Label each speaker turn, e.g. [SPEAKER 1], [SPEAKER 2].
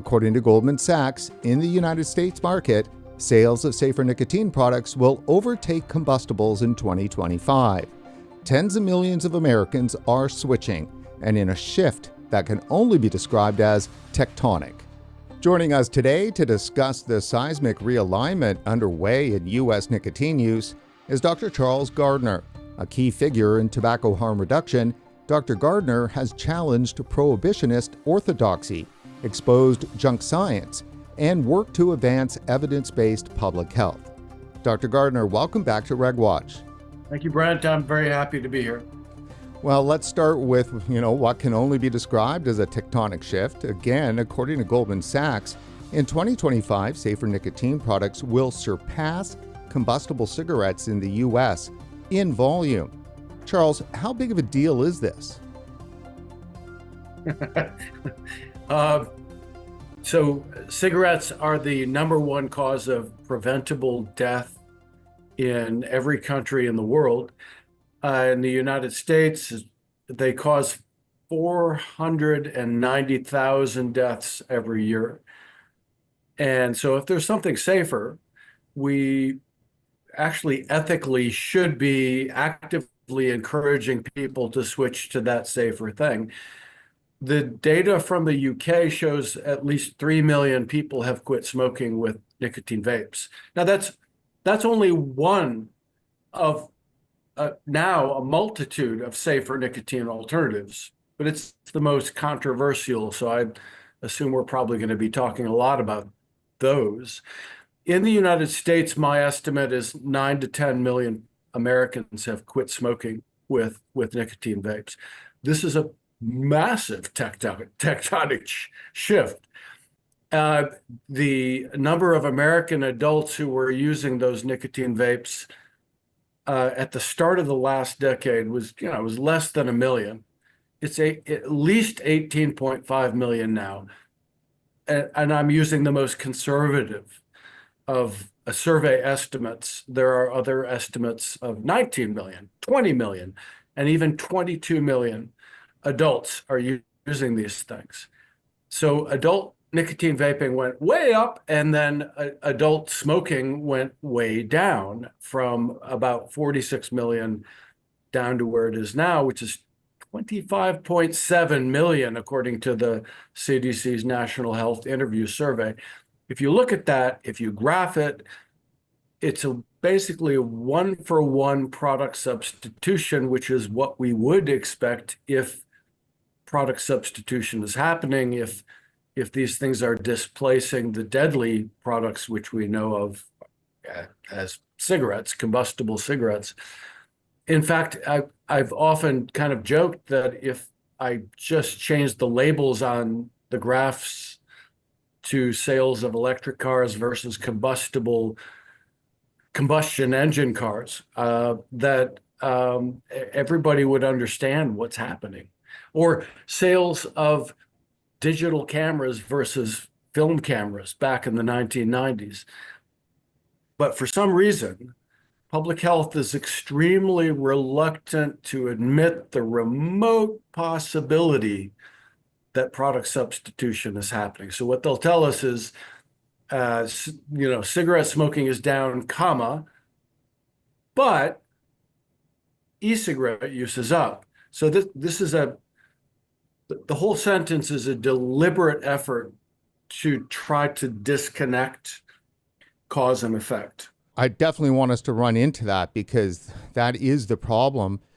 [SPEAKER 1] According to Goldman Sachs, in the United States market, sales of safer nicotine products will overtake combustibles in 2025. Tens of millions of Americans are switching, and in a shift that can only be described as tectonic. Joining us today to discuss the seismic realignment underway in U.S. nicotine use is Dr. Charles Gardner. A key figure in tobacco harm reduction, Dr. Gardner has challenged prohibitionist orthodoxy, exposed junk science, and worked to advance evidence-based public health. Dr. Gardner, welcome back to RegWatch.
[SPEAKER 2] Thank you, Brent. I'm very happy to be here.
[SPEAKER 1] Well, let's start with, what can only be described as a tectonic shift. Again, according to Goldman Sachs, in 2025, safer nicotine products will surpass combustible cigarettes in the U.S. in volume. Charles, how big of a deal is this?
[SPEAKER 2] So cigarettes are the number one cause of preventable death in every country in the world. In the United States, they cause 490,000 deaths every year. And so if there's something safer, we actually ethically should be actively encouraging people to switch to that safer thing. The data from the UK shows at least 3 million people have quit smoking with nicotine vapes. Now that's only one of now a multitude of safer nicotine alternatives, but it's the most controversial. So I assume we're probably going to be talking a lot about those. In the United States, my estimate is 9 to 10 million Americans have quit smoking with nicotine vapes. This is a massive tectonic shift. The number of American adults who were using those nicotine vapes at the start of the last decade was less than 1 million. It's at least 18.5 million now. And I'm using the most conservative of survey estimates. There are other estimates of 19 million, 20 million, and even 22 million adults are using these things. So adult nicotine vaping went way up, and then adult smoking went way down from about 46 million down to where it is now, which is 25.7 million, according to the CDC's National Health Interview Survey. If you look at that, if you graph it, it's basically a one-for-one product substitution, which is what we would expect if product substitution is happening, if these things are displacing the deadly products which we know of as cigarettes, combustible cigarettes. In fact, I've often kind of joked that if I just changed the labels on the graphs to sales of electric cars versus combustion engine cars, that everybody would understand what's happening. Or sales of digital cameras versus film cameras back in the 1990s. But for some reason, public health is extremely reluctant to admit the remote possibility that product substitution is happening. So what they'll tell us is, cigarette smoking is down, but e-cigarette use is up. So this is the whole sentence is a deliberate effort to try to disconnect cause and effect.
[SPEAKER 1] I definitely want us to run into that because that is the problem.